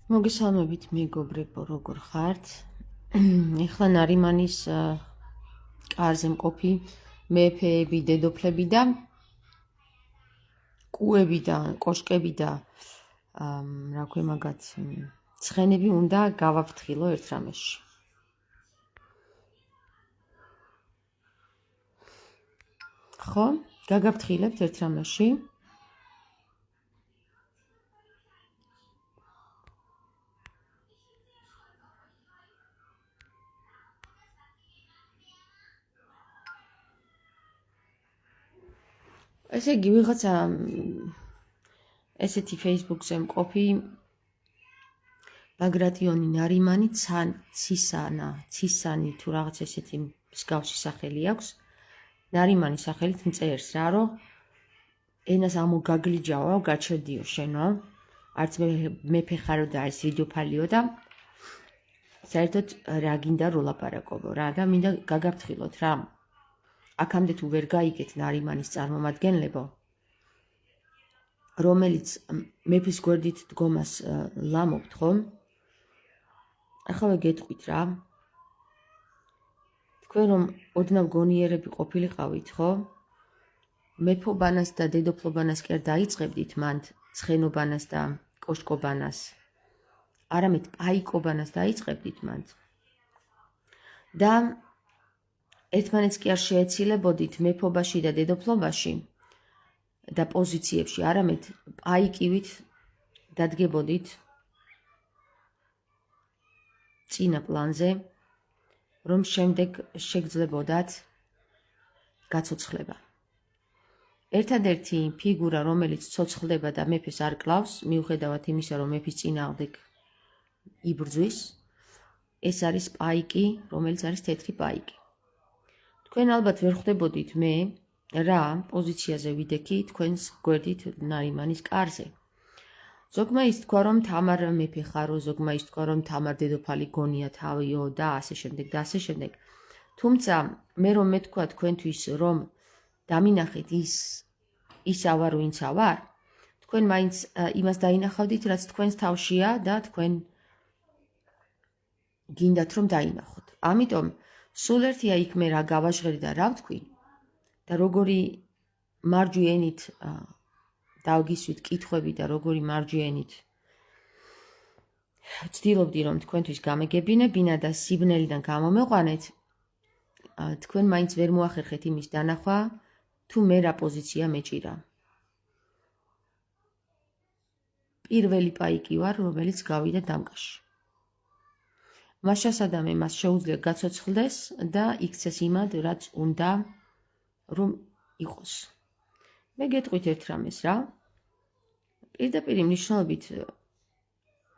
მოგესალმებით მეგობრებო, როგორ ხართ? ეხლა ნარიმანის კარზე მყოფი მეფეები, დედოფლები და კუები და კოშკები და რა ქვია მაგათ ცხენები უნდა გავაფრთხილო ერთ რამეში. ხო? გაგაფრთხილებთ ერთ რამეში? ესე იგი ვიღაცა ესეთი Facebook-ზე მყოფი ბაგრატიონი ნარიმანი ცისანი თუ რაღაც ესეთი მსგავსი სახელი აქვს. ნარიმანის სახელით მწერს რა, რომ ენას ამოგაგლიჯავო, გაჩერდიო შენო, არც მეფე ხარო და არც რიდოფალიო და საერთოდ რა გინდა როლაპარაკობო რა და მინდა გაგაფრთხილოთ რა. აქამდე თუ ვერ გაიგეთ ნარიმანის წარმომადგენლებო, რომელიც მეფის გვერდით დგომას ლამობთ, ხომ? ახლა გეტყვით რა. თქვენ რომ ოდნავ გონიერები ყოფილიყავით, ხო? მეფობანას და დედოფლობანას კი არ დაიწყებდით მანდ ცხენობანას და კოშკობანას. არამედ პაიკობანას დაიწყებდით მანდ. და ერთმანეთს კი არ შეეცილებოდით მეფობაში და დედოფლობაში და პოზიციებში, არამედ პაიკივით დადგებოდით წინა პლანზე, რომ შემდეგ შეგძლებოდათ გაცოცხლება. ერთადერთი ფიგურა, რომელიც ცოცხლდება და მეფეს არ კლავს, მიუხედავად იმისა, რომ მეფის წინააღმდეგ იბრძვის, ეს არის პაიკი, რომელიც არის თეთრი პაიკი. თქვენ ალბათ ვერ ხვდებოდით მე რა პოზიციაზე ვიდექი თქვენს გვერდით ნარიმანის კარზე. ზოგმა ის თქვა, რომ თამარ მეფე ხარო, ზოგმა ის თქვა, რომ თამარ დედოფალი გონია თავიო და ასე შემდეგ და ასე შემდეგ. თუმცა მე რომ მეთქვა თქვენთვის, რომ დამინახეთ ის ავარ ვინც ავარ, თქვენ მაინც იმას დაინახავდით, რაც თქვენს თავშია და თქვენ გინდათ რომ დაინახოთ. ამიტომ სულ ერთია იქ მე რა გავაჟღერი და რა ვთქვი და როგორი მარჯვენით დავგისვით კითხვები და როგორი მარჯვენით ვცდილობდი რომ თქვენთვის გამეგებინებინა და სიბნელიდან გამომეყვანეთ, თქვენ მაინც ვერ მოახერხეთ იმის დანახვა, თუ მე რა პოზიცია მეჭირა. პირველი პაიკი ვარ, რომელიც გავიდა დამკაში. მაშასადამე მას შეუძლია გაცოცხლდეს და იქცეს იმად, რაც უნდა რომ იყოს. მე გეტყვით ერთ რამეს რა.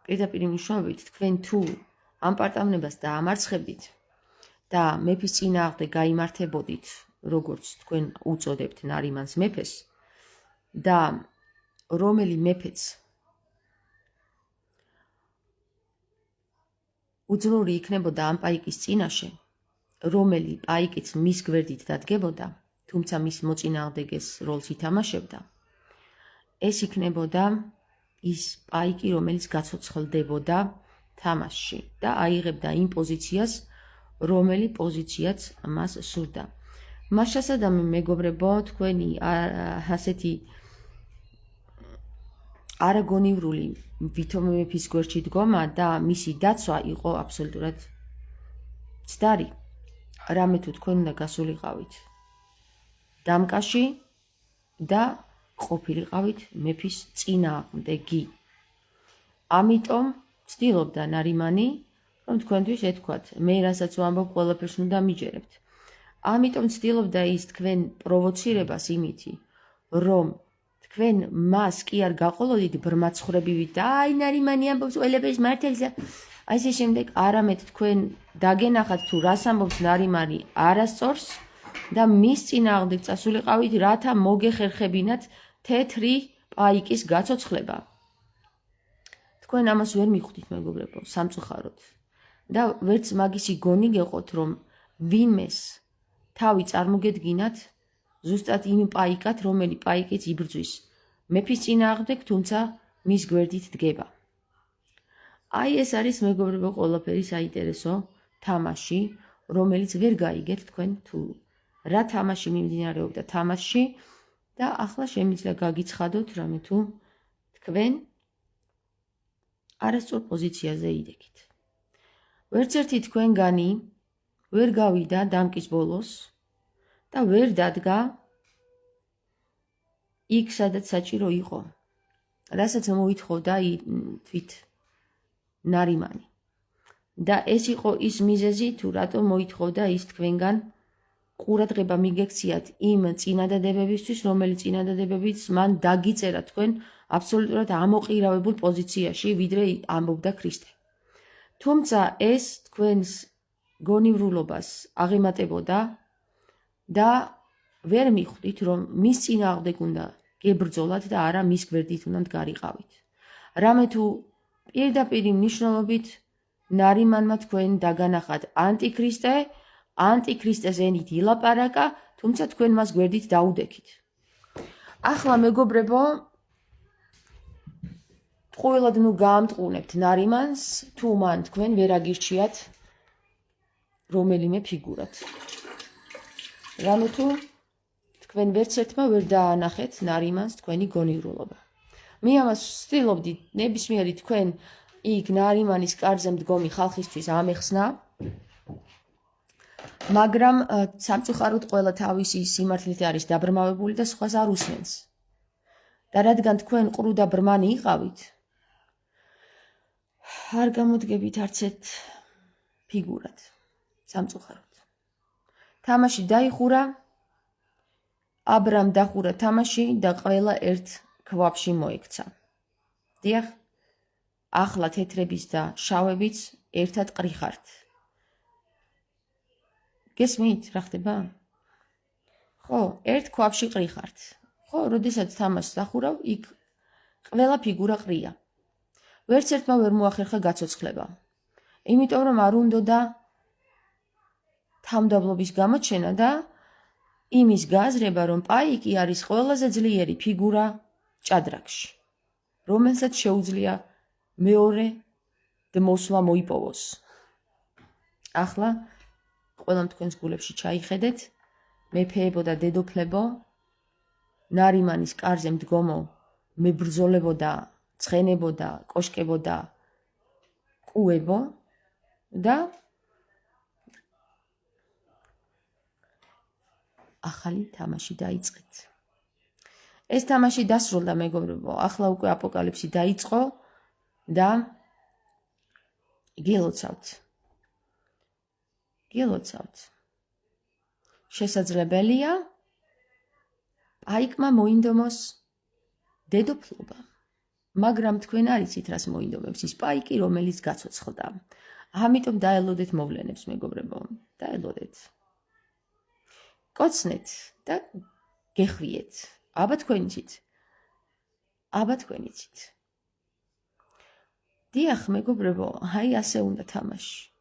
პირდაპირ მნიშვნელობით თქვენ თუ ამ პარტავნებას დაამარცხებდით და მეფის წინააღმდეგ გაიმართებოდით, როგორც თქვენ უწოდებთ ნარიმანს მეფეს და რომელი მეფეც უძლური იქნებოდა ამ პაიკის წინაშე, რომელი პაიკიც მის გვერდით დადგებოდა, თუმცა მის მოწინააღმდეგეს როლს ითამაშებდა, ეს იქნებოდა ის პაიკი, რომელიც გაცოცხლდებოდა თამაშში და აიღებდა იმ პოზიციას, რომელი პოზიციაც მას სურდა. მაშასადამე მეგობრებო, თქვენი ასეთი არაგონივრული ვითომ მეფის გვერდში დგომა და მისი დაცვა იყო აბსოლუტურად ცდარი. რამე თუ თქვენ უნდა გასულიყავით დამკაში და ყოფილიყავით მეფის წინააღმდეგი. ამიტომ ცდილობდა ნარიმანი, რომ თქვენთვის ეთქვათ, მე რასაც ვამბობ, ყველაფერს უნდა მიჯერებთ. ამიტომ ცდილობდა ის თქვენ პროვოცირებას იმითი, რომ თქვენ მას კი არ გაყოლოდით ბრმაცხრებივით და აი ნარიმანი ამბობს ყველაფერს მართალს და ასე შემდეგ, არამედ თქვენ დაგენახათ თუ რას ამბობს ნარიმანი არასწორს და მის წინააღმდეგ წასულიყავით, რათა მოგეხერხებინათ თეთრი პაიკის გაცოცხლება. თქვენ ამას ვერ მიხვდით მეგობრებო, სამწუხაროდ. და ვერც მაგისი გონი გეყოთ, რომ ვინმეს თავი წარმოგედგინათ ზუსტად იმ პაიკად, რომელი პაიკიც იბრძვის მეფის წინააღმდეგ, თუმცა მის გვერდით დგება. აი ეს არის მეგობრებო ყველაფერი საინტერესო თამაში, რომელიც ვერ გაიგეთ თქვენ თუ რა თამაში მიმდინარეობდა თამაშში და ახლა შემიძლია გაგიცხადოთ რამე თუ თქვენ არასწორ პოზიციაზე იდექით. ვერც ერთი თქვენგანი ვერ გავიდა დამკის ბოლოს და ვერ დადგა იქ, სადაც საჭირო იყო, რასაც მოითხოვდა თვით ნარიმანი. და ეს იყო ის მიზეზი, თუ რატომ მოითხოვდა ის თქვენგან ყურადღება მიგექციათ იმ წინადადებებისთვის, რომელიც წინადადებებიც მან დაგიწერა თქვენ აბსოლუტურად ამოყირავებულ პოზიციაში, ვიდრე ამბობდა ქრისტე. თუმცა ეს თქვენს გონივრულობას აღემატებოდა და ვერ მიხვდით, რომ მის წინააღმდეგ უნდა გებრძოლათ და არა მის გვერდით უნდა გარიყავით. რამე თუ პირდაპირ მნიშვნელობით ნარიმანმა თქვენ დაგანახათ ანტიქრისტეს ენით ილაპარაკა, თუმცა თქვენ მას გვერდით დაუდექით. ახლა მეგობრებო, ყოველად გაამტყუნებთ ნარიმანს, თუ მან თქვენ ვერ აგირჩიათ რომელიმე ფიგურად. რამე თუ თქვენ ვერცერთმა ვერ დაანახეთ ნარიმანს თქვენი გონივრულობა. მე ამას ვცდილობდი ნებისმიერი თქვენ იქ ნარიმანის კარზე მდგომი ხალხისთვის ამეხსნა, მაგრამ სამწუხაროდ ყველა თავისი სიმართლით არის დაბრმავებული და სხვას არ უსმენს. და რადგან თქვენ ყრუ და ბრმანი იყავით, არ გამოდგებით არც ერთ ფიგურად. სამწუხაროდ. თამაში დაიხურა, აბრამ დახურა თამაში და ყველა ერთ ქვაბში მოექცა. დიახ, ახლა თეთრების და შავებიც ერთად ყრიხართ. გესმით, რა ხდება? ხო, ერთ ქვაბში ყრიხართ. ხო, როდესაც თამაშს დახურავ, იქ ყველა ფიგურა ყრია. ვერც ერთმა ვერ მოახერხა გაცოცხლება. იმიტომ რომ არ უნდოდა თავმდაბლობის გამოჩენა და იმის გააზრება, რომ პაიკი არის ყველაზე ძლიერი ფიგურა ჭადრაკში, რომელსაც შეუძლია მეორე მოსვლა მოიპოვოს. ახლა ყველამ თქვენს გულებში ჩაიხედეთ, მეფეებო და დედოფლებო, ნარიმანის კარზე მდგომო მებრძოლებოდა, ცხენებოდა, კოშკებოდა, კუებო და ახალი თამაში დაიწყეთ. ეს თამაში დასრულდა მეგობრებო, ახლა უკვე აპოკალიფსი დაიწყო და გილოცავთ. შესაძლებელია პაიკმა მოინდომოს დედოფლობა, მაგრამ თქვენ არ იცით რას მოინდომებს ის პაიკი, რომელიც გაცოცხლდა. ამიტომ დაელოდეთ მოვლენებს მეგობრებო, დაელოდეთ. კოცნეთ და გეხვიეთ. აბა თქვენ იცით. დიახ მეგობრებო, აი ასე უნდა თამაში.